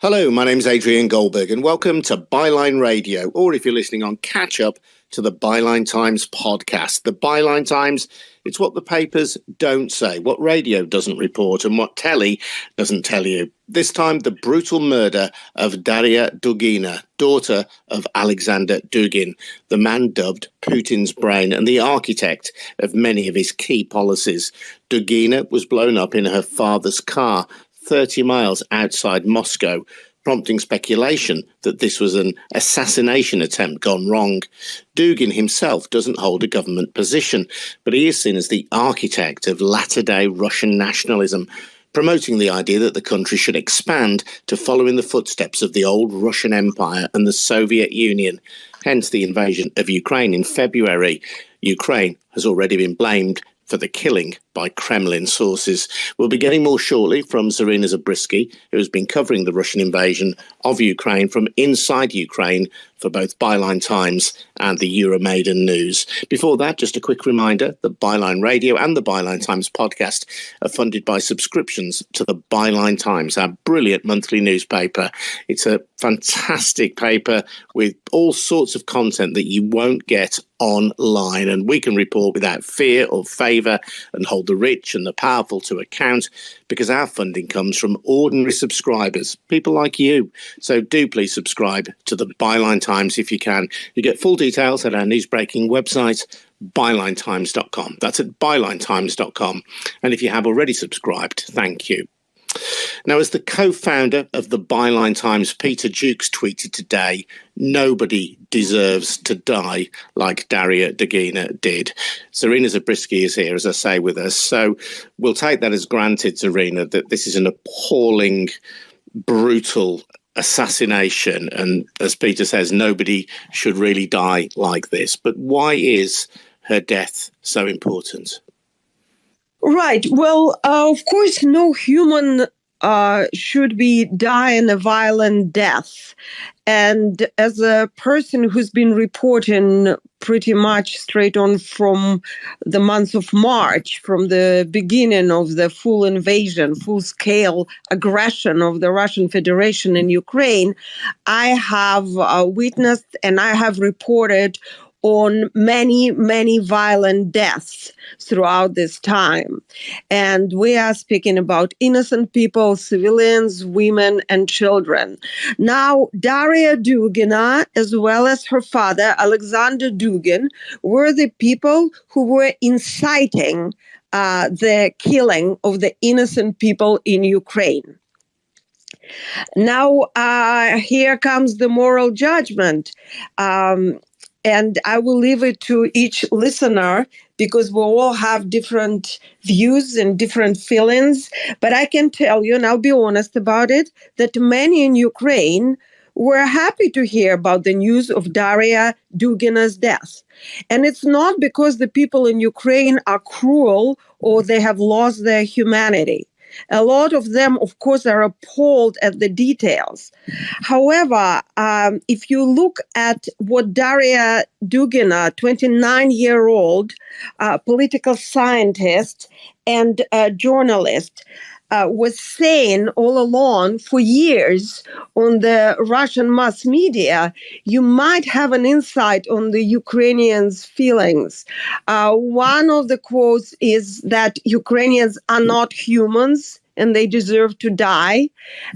Hello, my name's Adrian Goldberg and welcome to Byline Radio, or if you're listening on catch up, to the Byline Times podcast. The Byline Times, it's what the papers don't say, what radio doesn't report and what telly doesn't tell you. This time, the brutal murder of Darya Dugina, daughter of Alexander Dugin, the man dubbed Putin's brain and the architect of many of his key policies. Dugina was blown up in her father's car 30 miles outside Moscow, prompting speculation that this was an assassination attempt gone wrong. Dugin himself doesn't hold a government position, but he is seen as the architect of latter-day Russian nationalism, promoting the idea that the country should expand to follow in the footsteps of the old Russian Empire and the Soviet Union, hence the invasion of Ukraine in February. Ukraine has already been blamed for the killing by Kremlin sources. We'll be getting more shortly from Zarina Zabrisky, who has been covering the Russian invasion of Ukraine from inside Ukraine for both Byline Times and the Euromaidan News. Before that, just a quick reminder that Byline Radio and the Byline Times podcast are funded by subscriptions to the Byline Times, our brilliant monthly newspaper. It's a fantastic paper with all sorts of content that you won't get online, and we can report without fear or favour and hold the rich and the powerful to account, because our funding comes from ordinary subscribers, people like you. So do please subscribe to the Byline Times if you can. You get full details at our newsbreaking website, bylinetimes.com. That's at bylinetimes.com. And if you have already subscribed, thank you. Now, as the co-founder of the Byline Times, Peter Jukes, tweeted today, nobody deserves to die like Darya Dugina did. Zarina Zabrisky is here, as I say, with us. So we'll take that as granted, Zarina, that this is an appalling, brutal assassination. And as Peter says, nobody should really die like this. But why is her death so important? Right. Well, of course, no human should be dying a violent death. And as a person who's been reporting pretty much straight on from the month of March, from the beginning of the full invasion, full-scale aggression of the Russian Federation in Ukraine, I have witnessed and I have reported on many, many violent deaths throughout this time. And we are speaking about innocent people, civilians, women, and children. Now, Darya Dugina, as well as her father, Alexander Dugin, were the people who were inciting the killing of the innocent people in Ukraine. Now, here comes the moral judgment. And I will leave it to each listener because we all have different views and different feelings. But I can tell you, and I'll be honest about it, that many in Ukraine were happy to hear about the news of Darya Dugina's death. And it's not because the people in Ukraine are cruel or they have lost their humanity. A lot of them, of course, are appalled at the details. However, if you look at what Darya Dugina, 29-year-old political scientist and journalist, was saying all along for years on the Russian mass media, you might have an insight on the Ukrainians' feelings. One of the quotes is that Ukrainians are not humans and they deserve to die.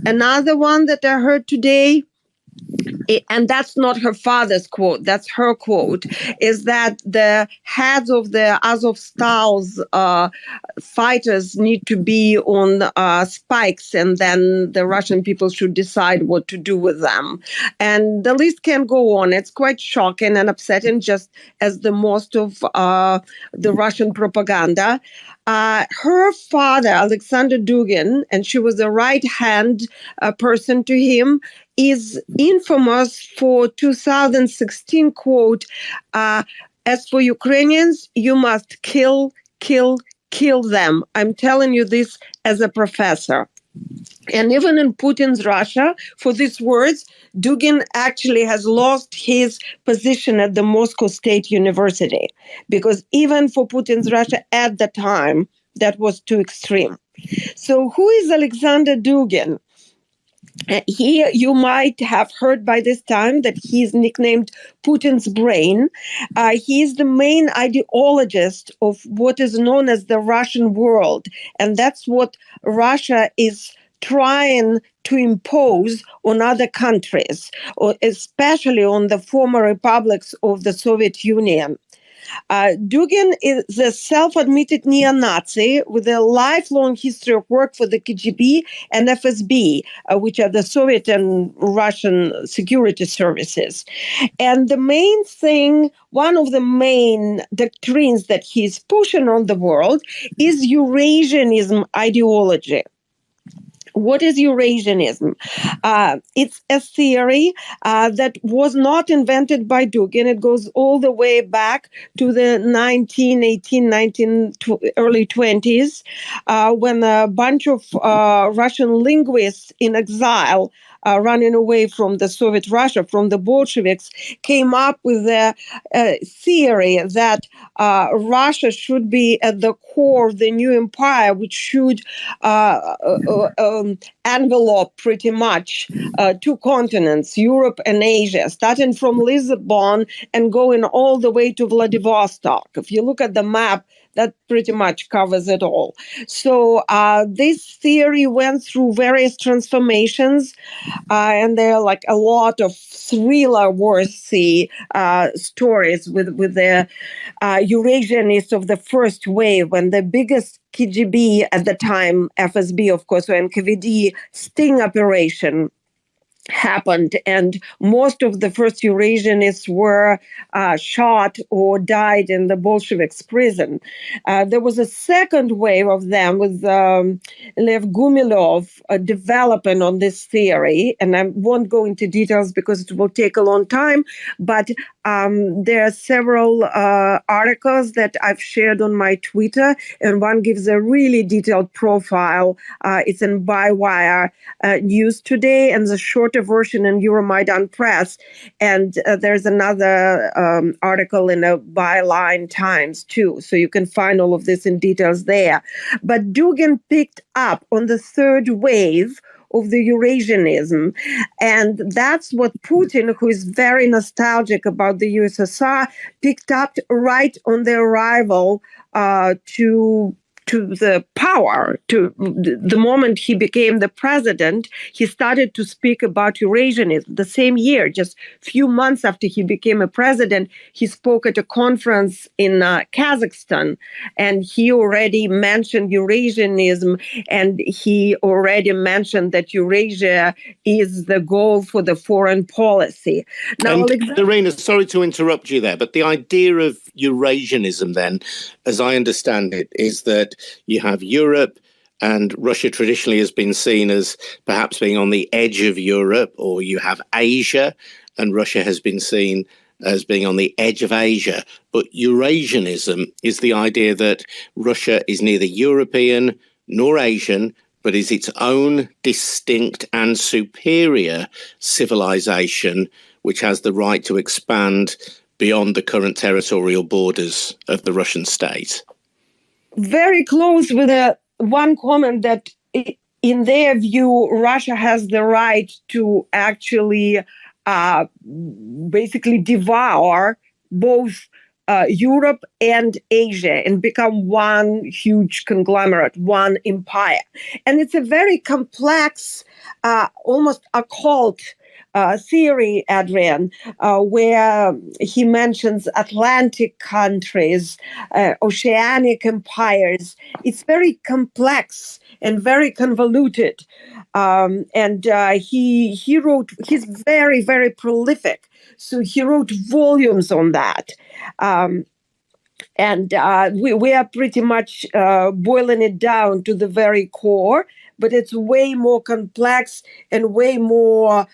Another one that I heard today, and that's not her father's quote, that's her quote, is that the heads of the Azovstal's fighters need to be on spikes, and then the Russian people should decide what to do with them. And the list can go on. It's quite shocking and upsetting, just as the most of the Russian propaganda. Her father, Alexander Dugin, and she was a right-hand person to him, is infamous for 2016 quote, as for Ukrainians, you must kill them. I'm telling you this as a professor. And even in Putin's Russia, for these words, Dugin actually has lost his position at the Moscow State University, because even for Putin's Russia at the time, that was too extreme. So who is Alexander Dugin? You might have heard by this time that he's nicknamed Putin's brain. He is the main ideologist of what is known as the Russian world. And that's what Russia is trying to impose on other countries, or especially on the former republics of the Soviet Union. Dugin is a self-admitted neo-Nazi with a lifelong history of work for the KGB and FSB, which are the Soviet and Russian security services. And the main thing, one of the main doctrines that he's pushing on the world is Eurasianism ideology. What is Eurasianism? It's a theory that was not invented by Dugin. It goes all the way back to the early 20s, when a bunch of Russian linguists in exile, running away from the Soviet Russia, from the Bolsheviks, came up with a theory that Russia should be at the core of the new empire, which should envelope pretty much two continents, Europe and Asia, starting from Lisbon and going all the way to Vladivostok. If you look at the map, that pretty much covers it all. So this theory went through various transformations, and there are like a lot of thriller-worthy stories with the Eurasianists of the first wave, when the biggest KGB at the time, FSB, of course, or NKVD sting operation happened, and most of the first Eurasianists were shot or died in the Bolsheviks' prison. There was a second wave of them with Lev Gumilov developing on this theory, and I won't go into details because it will take a long time, but there are several articles that I've shared on my Twitter, and one gives a really detailed profile. It's in Bywire News today, and the shorter version in Euromaidan Press. And there's another article in the Byline Times too. So you can find all of this in details there. But Dugin picked up on the third wave of the Eurasianism. And that's what Putin, who is very nostalgic about the USSR, picked up right on the arrival to the power. To the moment he became the president, he started to speak about Eurasianism. The same year, just a few months after he became a president, he spoke at a conference in Kazakhstan, and he already mentioned Eurasianism, and he already mentioned that Eurasia is the goal for the foreign policy. Now, Zarina, sorry to interrupt you there, but the idea of Eurasianism then, as I understand it, is that you have Europe, and Russia traditionally has been seen as perhaps being on the edge of Europe, or you have Asia, and Russia has been seen as being on the edge of Asia. But Eurasianism is the idea that Russia is neither European nor Asian, but is its own distinct and superior civilization, which has the right to expand beyond the current territorial borders of the Russian state. Very close with one comment that in their view, Russia has the right to actually basically devour both Europe and Asia and become one huge conglomerate, one empire. And it's a very complex, almost occult theory, Adrian, where he mentions Atlantic countries, oceanic empires. It's very complex and very convoluted. And he wrote, he's very, very prolific. So he wrote volumes on that. And we are pretty much boiling it down to the very core, but it's way more complex and way more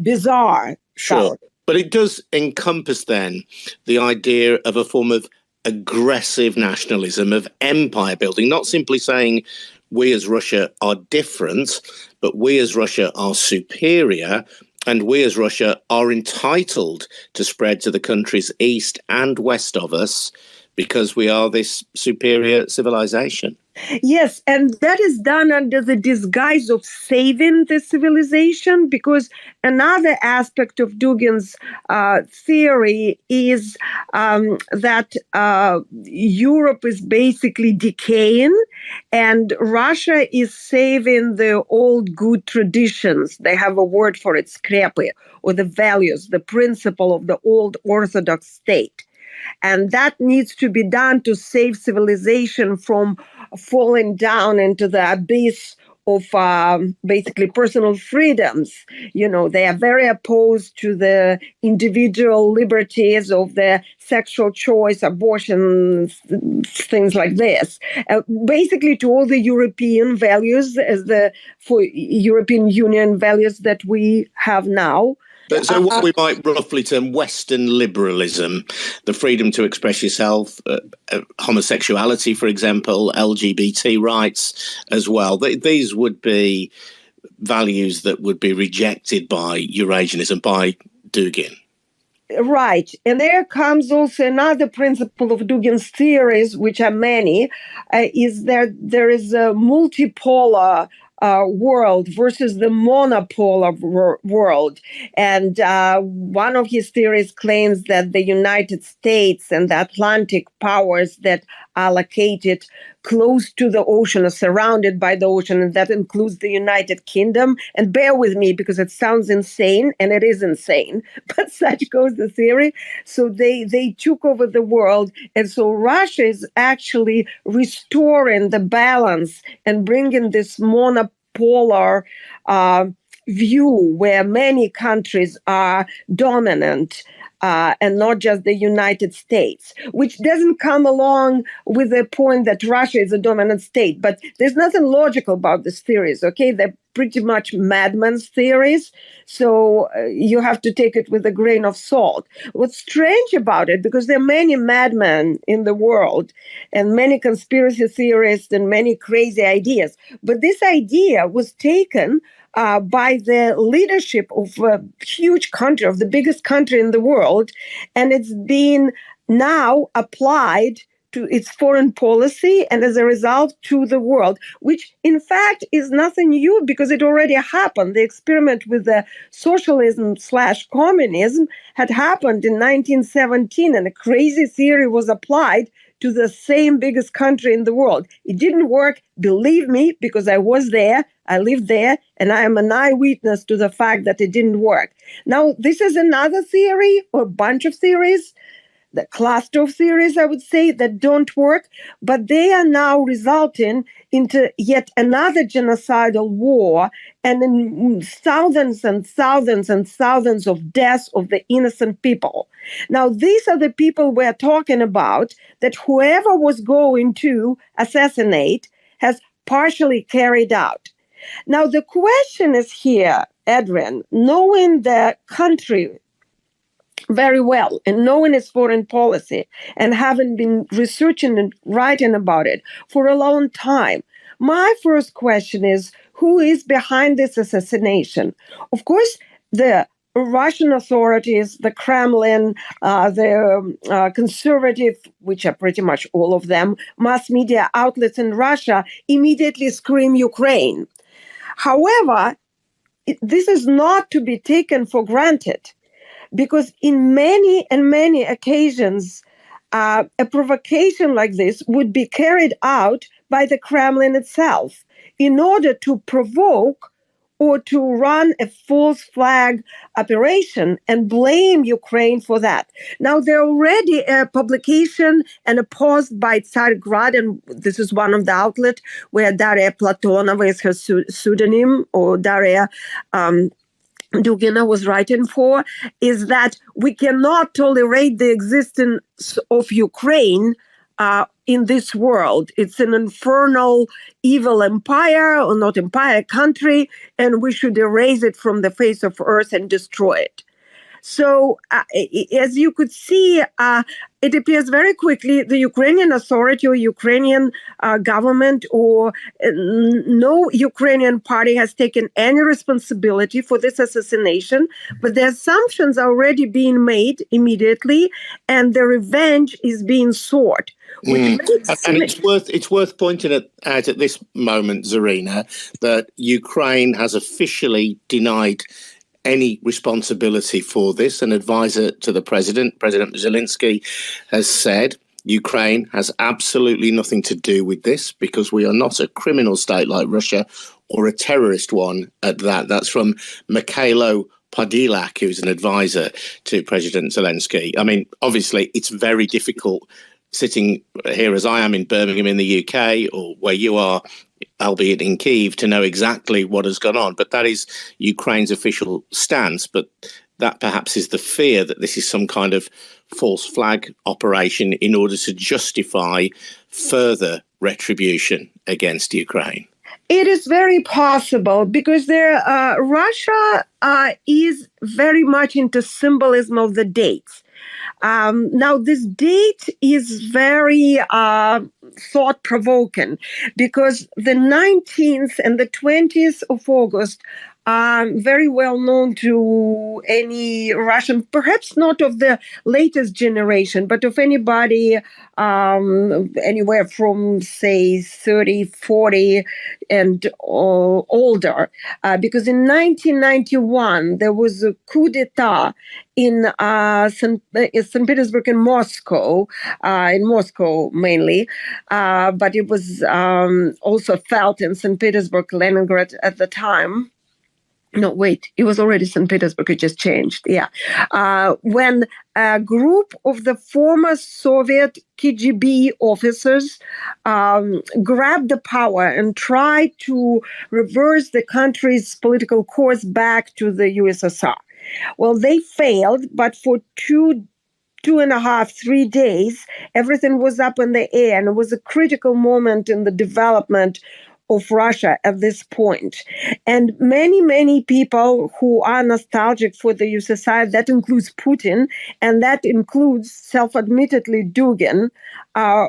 bizarre. Sure. But it does encompass then the idea of a form of aggressive nationalism, of empire building, not simply saying we as Russia are different, but we as Russia are superior, and we as Russia are entitled to spread to the countries east and west of us because we are this superior civilization. Yes, and that is done under the disguise of saving the civilization, because another aspect of Dugin's theory is that Europe is basically decaying and Russia is saving the old good traditions. They have a word for it, skrepi, or the values, the principle of the old Orthodox state. And that needs to be done to save civilization from falling down into the abyss of basically personal freedoms. You know, they are very opposed to the individual liberties of the sexual choice, abortion, things like this. Basically, to all the European values, as the for European Union values that we have now. So what we might roughly term Western liberalism, the freedom to express yourself, homosexuality, for example, LGBT rights as well. These would be values that would be rejected by Eurasianism, by Dugin. Right. And there comes also another principle of Dugin's theories, which are many, is that there is a multipolar world versus the monopolar world. And one of his theories claims that the United States and the Atlantic powers that are located close to the ocean or surrounded by the ocean, and that includes the United Kingdom. And bear with me because it sounds insane, and it is insane, but such goes the theory. So they took over the world, and so Russia is actually restoring the balance and bringing this monopolar view where many countries are dominant. And not just the United States, which doesn't come along with the point that Russia is a dominant state. But there's nothing logical about these theories, okay? They're pretty much madmen's theories, so you have to take it with a grain of salt. What's strange about it, because there are many madmen in the world and many conspiracy theorists and many crazy ideas, but this idea was taken by the leadership of a huge country, of the biggest country in the world, and it's been now applied to its foreign policy and as a result to the world, which in fact is nothing new because it already happened. The experiment with the socialism/communism had happened in 1917, and a crazy theory was applied to the same biggest country in the world. It didn't work, believe me, because I was there, I lived there, and I am an eyewitness to the fact that it didn't work. Now, this is another theory, or a bunch of theories, the cluster of theories, I would say, that don't work, but they are now resulting into yet another genocidal war and in thousands and thousands and thousands of deaths of the innocent people. Now, these are the people we're talking about that whoever was going to assassinate has partially carried out. Now, the question is here, Adrian, knowing the country very well and knowing its foreign policy and having been researching and writing about it for a long time, my first question is, who is behind this assassination? Of course, the Russian authorities, the Kremlin, the conservative, which are pretty much all of them, mass media outlets in Russia immediately scream Ukraine. However, this is not to be taken for granted, because in many and many occasions, a provocation like this would be carried out by the Kremlin itself in order to provoke or to run a false flag operation and blame Ukraine for that. Now, there are already a publication and a post by Tsargrad, and this is one of the outlets where Darya Platonova is her pseudonym, or Darya Dugina was writing for, is that we cannot tolerate the existence of Ukraine in this world. It's an infernal, evil empire, or not empire, country, and we should erase it from the face of earth and destroy it. So, as you could see, it appears very quickly the Ukrainian authority or Ukrainian government or no Ukrainian party has taken any responsibility for this assassination, but the assumptions are already being made immediately, and the revenge is being sought. And it's worth pointing out at this moment, Zarina, that Ukraine has officially denied any responsibility for this. An advisor to the President Zelensky, has said Ukraine has absolutely nothing to do with this because we are not a criminal state like Russia or a terrorist one at that. That's from Mikhailo Podolak, who's an advisor to President Zelensky. I mean, obviously, it's very difficult sitting here as I am in Birmingham in the UK, or where you are, albeit in Kyiv, to know exactly what has gone on. But that is Ukraine's official stance. But that perhaps is the fear that this is some kind of false flag operation in order to justify further retribution against Ukraine. It is very possible because Russia is very much into symbolism of the dates. Now, this date is very thought-provoking because the 19th and the 20th of August are very well known to any Russian, perhaps not of the latest generation, but of anybody anywhere from, say, 30, 40 and older. Because in 1991, there was a coup d'etat in St. Petersburg and Moscow, in Moscow mainly, but it was also felt in St. Petersburg, Leningrad at the time. No, wait, it was already St. Petersburg, it just changed, yeah. When a group of the former Soviet KGB officers grabbed the power and tried to reverse the country's political course back to the USSR. Well, they failed, but for two and a half, 3 days, everything was up in the air, and it was a critical moment in the development of Russia at this point. And many, many people who are nostalgic for the USSR, that includes Putin, and that includes self-admittedly Dugin,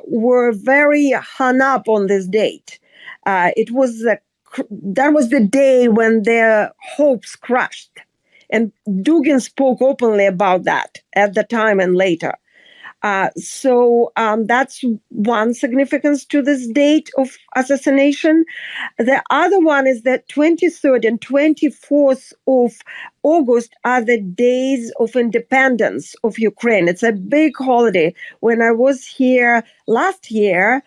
were very hung up on this date. That was the day when their hopes crushed. And Dugin spoke openly about that at the time and later. So that's one significance to this date of assassination. The other one is that 23rd and 24th of August are the days of independence of Ukraine. It's a big holiday. When I was here last year,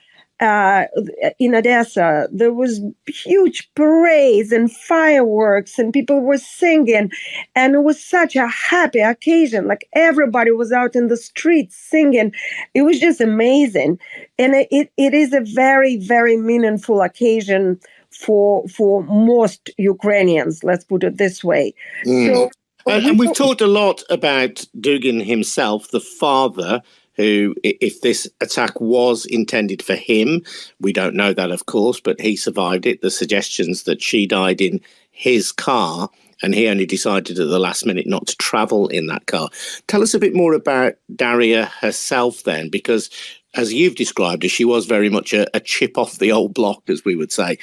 in Odessa, there was huge parades and fireworks and people were singing, and it was such a happy occasion. Like everybody was out in the streets singing. It was just amazing. And it is a very, very meaningful occasion for most Ukrainians, let's put it this way. So, and we've talked a lot about Dugin himself, the father, who, if this attack was intended for him, we don't know that, of course, but he survived it. The suggestions that she died in his car and he only decided at the last minute not to travel in that car. Tell us a bit more about Darya herself then, because as you've described her, she was very much a chip off the old block, as we would say,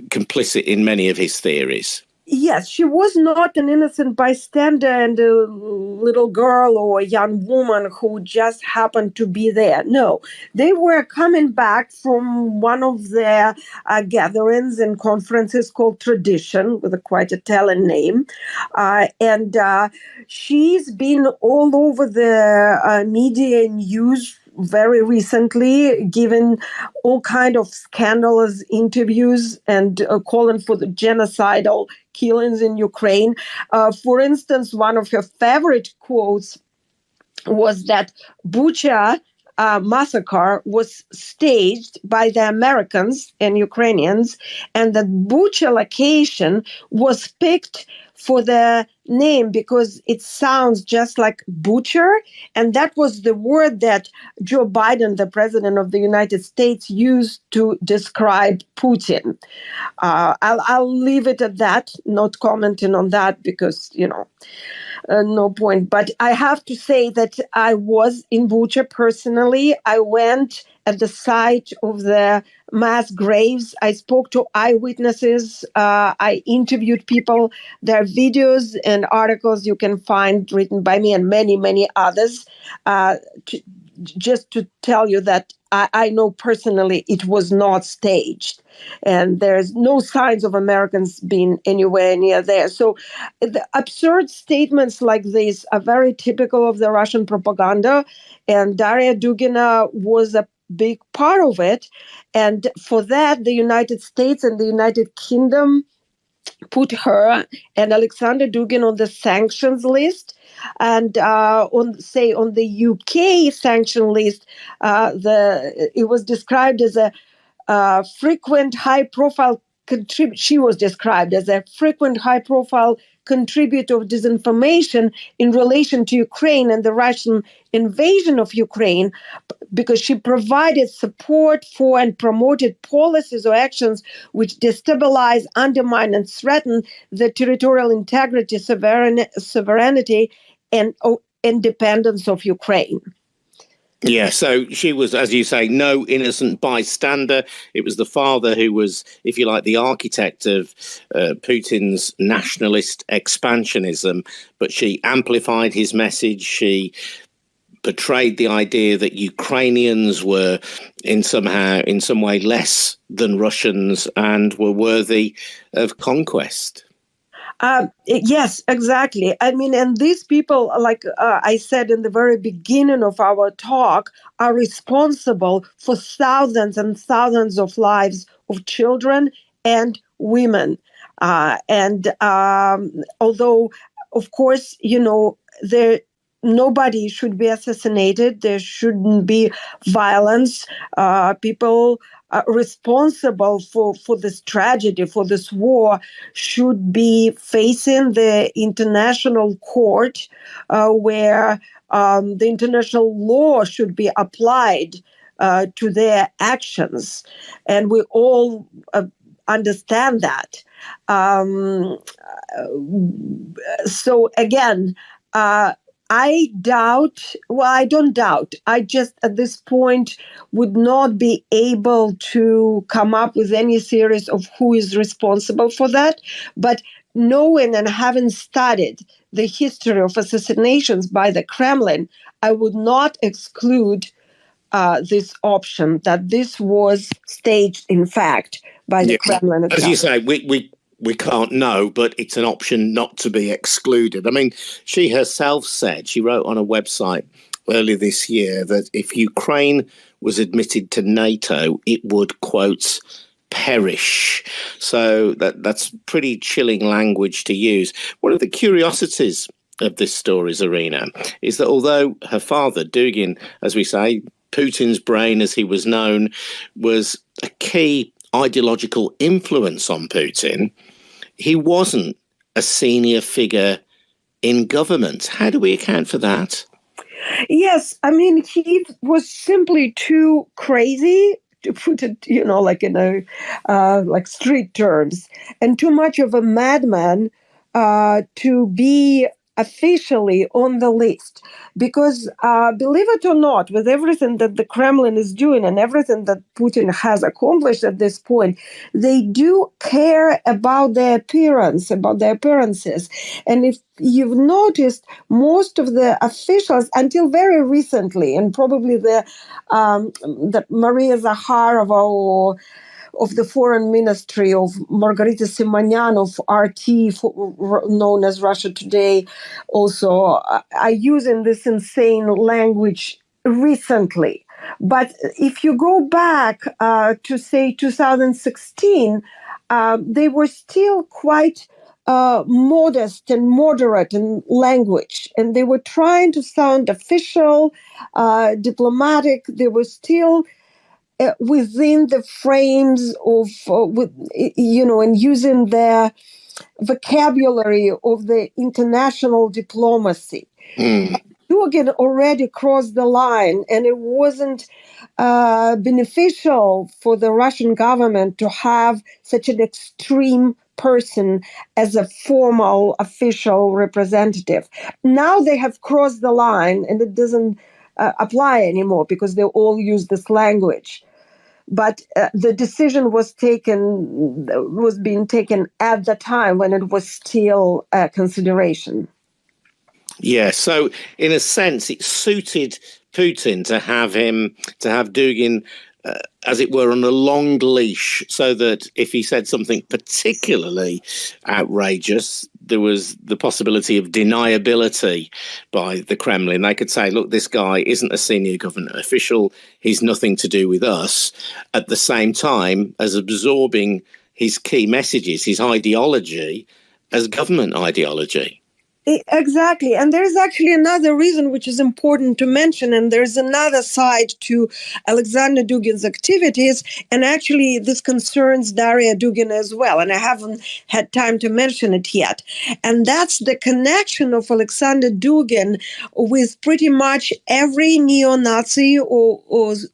complicit in many of his theories. Yes, she was not an innocent bystander and a little girl or a young woman who just happened to be there. No, they were coming back from one of their gatherings and conferences called Tradition, with a quite Italian name. And she's been all over the media and news very recently, given all kind of scandalous interviews and calling for the genocidal killings in Ukraine. For instance, one of her favorite quotes was that Bucha massacre was staged by the Americans and Ukrainians, and that Bucha location was picked for the name because it sounds just like butcher, and that was the word that Joe Biden, the president of the United States, used to describe Putin. I'll leave it at that, not commenting on that because, no point. But I have to say that I was in Bucha personally. I went at the site of the mass graves. I spoke to eyewitnesses. I interviewed people. There are videos and articles you can find written by me and many, many others. Just to tell you that I know personally it was not staged, and there's no signs of Americans being anywhere near there. So the absurd statements like this are very typical of the Russian propaganda, and Darya Dugina was a big part of it. And for that, the United States and the United Kingdom put her and Alexander Dugin on the sanctions list. And on the UK sanction list, it was described as a frequent high-profile contributor. She was described as a frequent high-profile contributor of disinformation in relation to Ukraine and the Russian invasion of Ukraine, because she provided support for and promoted policies or actions which destabilize, undermine, and threaten the territorial integrity, sovereignty, and independence of Ukraine. Yeah, so she was, as you say, no innocent bystander. It was the father who was, if you like, the architect of Putin's nationalist expansionism, but she amplified his message. She portrayed the idea that Ukrainians were in some way less than Russians and were worthy of conquest. Yes, exactly. I mean, and these people, like I said in the very beginning of our talk, are responsible for thousands and thousands of lives of children and women. Although, of course, nobody should be assassinated. There shouldn't be violence. People responsible for this tragedy, for this war, should be facing the international court, where the international law should be applied to their actions. And we all understand that. So again, I don't doubt. I just, at this point, would not be able to come up with any theories of who is responsible for that. But knowing and having studied the history of assassinations by the Kremlin, I would not exclude this option, that this was staged, in fact, by the Kremlin itself. As you say, we can't know, but it's an option not to be excluded. I mean, she herself said, she wrote on a website earlier this year that if Ukraine was admitted to NATO, it would, quote, perish. So that's pretty chilling language to use. One of the curiosities of this story, Zarina, is that although her father, Dugin, as we say, Putin's brain as he was known, was a key ideological influence on Putin, he wasn't a senior figure in government. How do we account for that? Yes, I mean, he was simply too crazy, to put it, like in like street terms, and too much of a madman to be officially on the list. Because believe it or not, with everything that the Kremlin is doing and everything that Putin has accomplished at this point, they do care about their appearance, about their appearances. And if you've noticed, most of the officials, until very recently, and probably the Maria Zakharova of the foreign ministry, of Margarita Simonyan of RT, known as Russia Today, also are using this insane language recently. But if you go back to, say, 2016, they were still quite modest and moderate in language, and they were trying to sound official, diplomatic. They were still within the frames of, and using their vocabulary of the international diplomacy. Dugin already crossed the line, and it wasn't beneficial for the Russian government to have such an extreme person as a formal official representative. Now they have crossed the line, and it doesn't apply anymore because they all use this language. But the decision was being taken at the time when it was still a consideration. Yeah, so in a sense, it suited Putin to have Dugin, as it were, on a long leash, so that if he said something particularly outrageous, there was the possibility of deniability by the Kremlin. They could say, look, this guy isn't a senior government official, he's nothing to do with us, at the same time as absorbing his key messages, his ideology, as government ideology. Exactly. And there's actually another reason which is important to mention, and there's another side to Alexander Dugin's activities, and actually this concerns Darya Dugina as well, and I haven't had time to mention it yet. And that's the connection of Alexander Dugin with pretty much every neo-Nazi or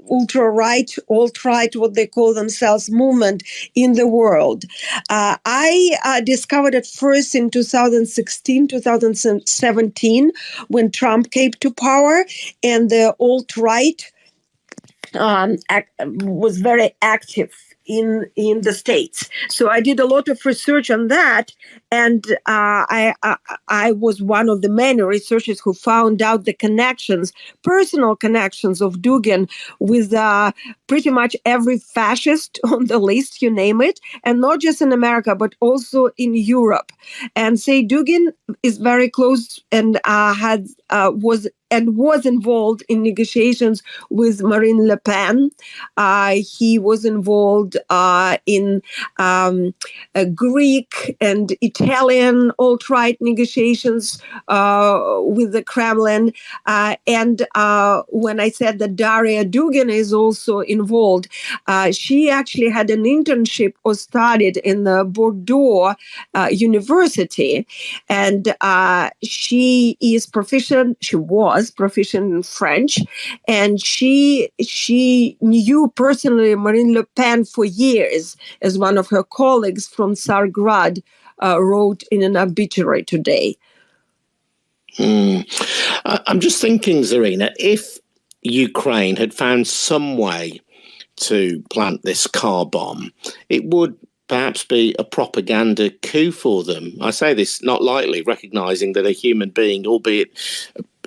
ultra-right, alt-right, what they call themselves, movement in the world. I discovered it first in 2016, 2017, when Trump came to power, and the alt-right was very active in the States. So I did a lot of research on that, and I was one of the many researchers who found out the connections, personal connections of Dugin with pretty much every fascist on the list, you name it, and not just in America, but also in Europe. And say Dugin is very close and was involved in negotiations with Marine Le Pen. He was involved in Greek and Italian alt-right negotiations with the Kremlin. And when I said that Darya Dugina is also involved, she actually had an internship or studied in the Bordeaux University. And she was proficient in French, and she knew personally Marine Le Pen for years, as one of her colleagues from Tsargrad wrote in an obituary today. I'm just thinking, Zarina, if Ukraine had found some way to plant this car bomb, it would perhaps be a propaganda coup for them. I say this not lightly, recognising that a human being, albeit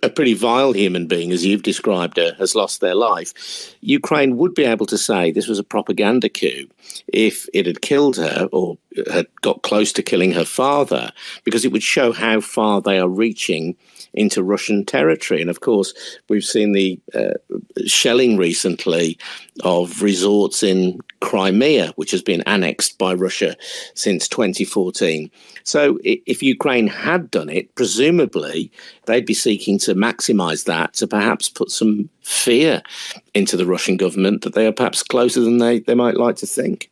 a pretty vile human being, as you've described her, has lost their life. Ukraine would be able to say this was a propaganda coup if it had killed her or had got close to killing her father, because it would show how far they are reaching into Russian territory. And of course, we've seen the shelling recently of resorts in Crimea, which has been annexed by Russia since 2014. So if Ukraine had done it, presumably they'd be seeking to maximize that, to perhaps put some fear into the Russian government that they are perhaps closer than they might like to think.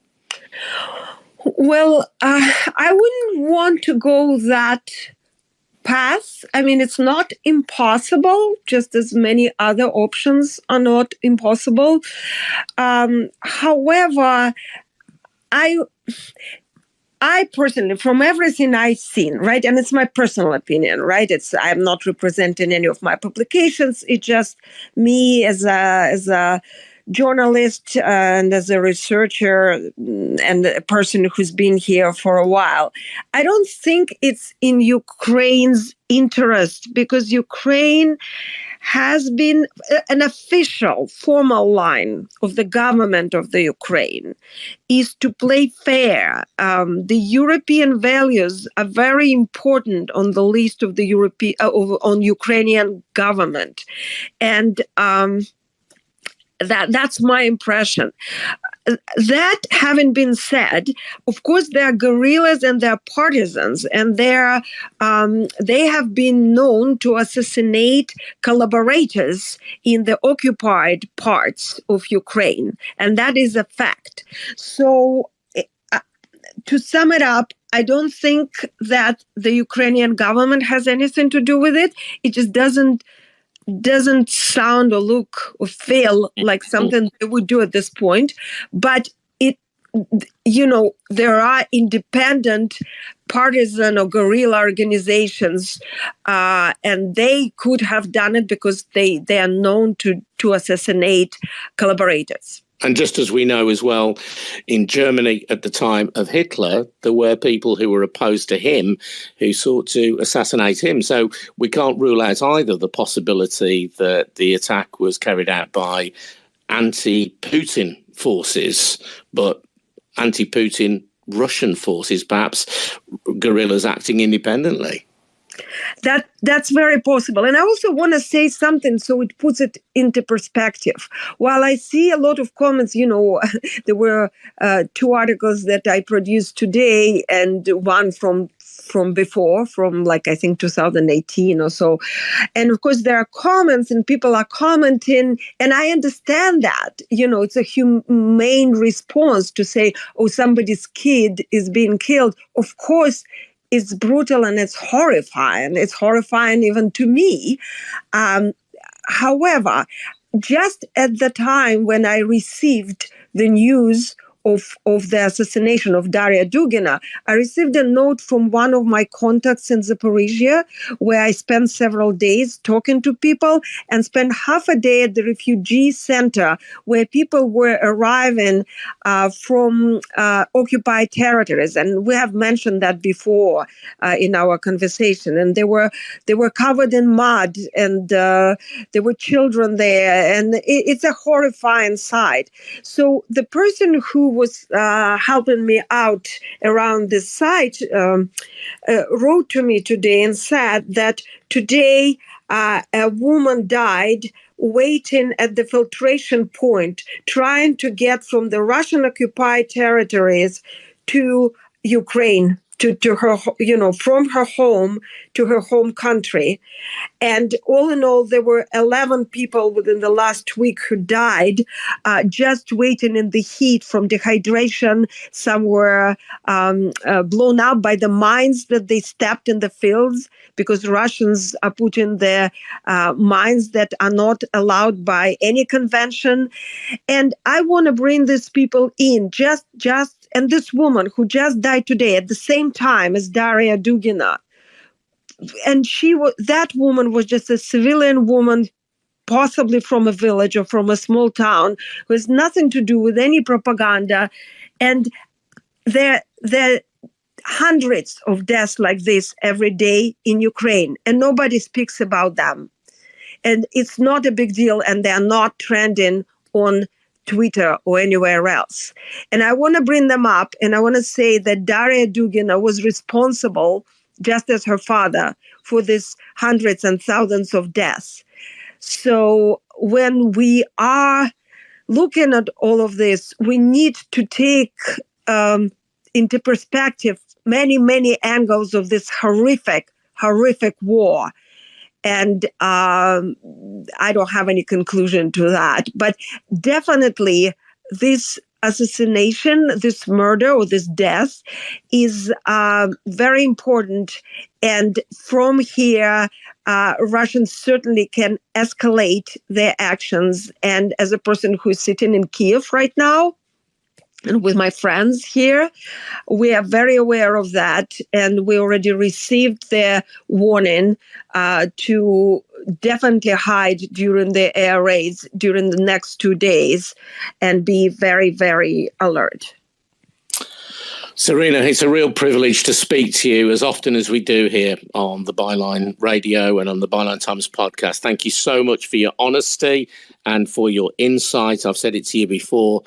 Well, I wouldn't want to go that path. I mean, it's not impossible, just as many other options are not impossible. However, I personally, from everything I've seen, right, and it's my personal opinion, right, I'm not representing any of my publications. It's just me as a journalist and as a researcher and a person who's been here for a while. I don't think it's in Ukraine's interest, because Ukraine has been an official, formal line of the government of the Ukraine is to play fair. The European values are very important on the list of the on Ukrainian government, and that's my impression. That having been said, of course, there are guerrillas and there are partisans, and they have been known to assassinate collaborators in the occupied parts of Ukraine, and that is a fact. So, to sum it up, I don't think that the Ukrainian government has anything to do with it. It just doesn't sound or look or feel like something they would do at this point. But there are independent partisan or guerrilla organizations, and they could have done it because they are known to assassinate collaborators. And just as we know as well, in Germany at the time of Hitler, there were people who were opposed to him who sought to assassinate him. So we can't rule out either the possibility that the attack was carried out by anti-Putin forces, but anti-Putin Russian forces, perhaps guerrillas acting independently. That's very possible. And I also want to say something so it puts it into perspective. While I see a lot of comments, there were 2 articles that I produced today and one from before, from I think 2018 or so. And of course, there are comments and people are commenting. And I understand that, it's a humane response to say, oh, somebody's kid is being killed. Of course, it's brutal and it's horrifying. It's horrifying even to me. However, just at the time when I received the news of the assassination of Darya Dugina, I received a note from one of my contacts in Zaporizhia, where I spent several days talking to people and spent half a day at the refugee center where people were arriving from occupied territories. And we have mentioned that before in our conversation. And they were covered in mud, and there were children there. And it's a horrifying sight. So the person who was helping me out around this site wrote to me today and said that today a woman died waiting at the filtration point, trying to get from the Russian occupied territories to Ukraine, to her, from her home to her home country. And all in all, there were 11 people within the last week who died just waiting in the heat from dehydration. Some were blown up by the mines that they stepped in the fields, because Russians are putting their mines that are not allowed by any convention. And I want to bring these people in, and this woman who just died today at the same time as Darya Dugina. And that woman was just a civilian woman, possibly from a village or from a small town, who has nothing to do with any propaganda. And there are hundreds of deaths like this every day in Ukraine, and nobody speaks about them. And it's not a big deal, and they are not trending on Twitter or anywhere else. And I want to bring them up, and I want to say that Darya Dugina was responsible, just as her father, for these hundreds and thousands of deaths. So when we are looking at all of this, we need to take into perspective many, many angles of this horrific war. And I don't have any conclusion to that. But definitely this assassination, this murder or this death is very important. And from here, Russians certainly can escalate their actions. And as a person who's sitting in Kyiv right now, and with my friends here, we are very aware of that. And we already received their warning to definitely hide during the air raids during the next 2 days and be very, very alert. Zarina, it's a real privilege to speak to you as often as we do here on the Byline Radio and on the Byline Times podcast. Thank you so much for your honesty and for your insight. I've said it to you before.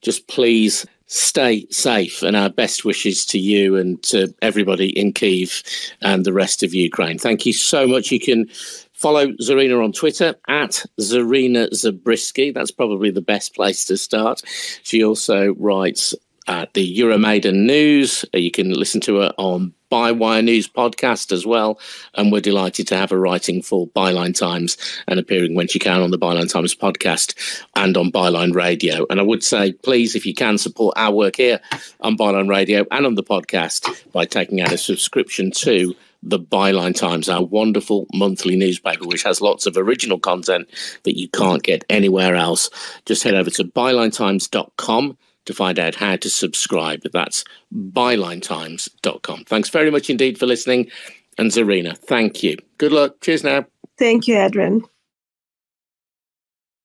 Just please stay safe, and our best wishes to you and to everybody in Kyiv and the rest of Ukraine. Thank you so much. You can follow Zarina on Twitter at Zarina Zabrisky. That's probably the best place to start. She also writes at the Euromaidan News. You can listen to her on Bywire News podcast as well. And we're delighted to have her writing for Byline Times and appearing when she can on the Byline Times podcast and on Byline Radio. And I would say, please, if you can, support our work here on Byline Radio and on the podcast by taking out a subscription to the Byline Times, our wonderful monthly newspaper, which has lots of original content that you can't get anywhere else. Just head over to bylinetimes.com to find out how to subscribe. That's bylinetimes.com. Thanks very much indeed for listening. And Zarina, thank you. Good luck. Cheers now. Thank you, Adrian.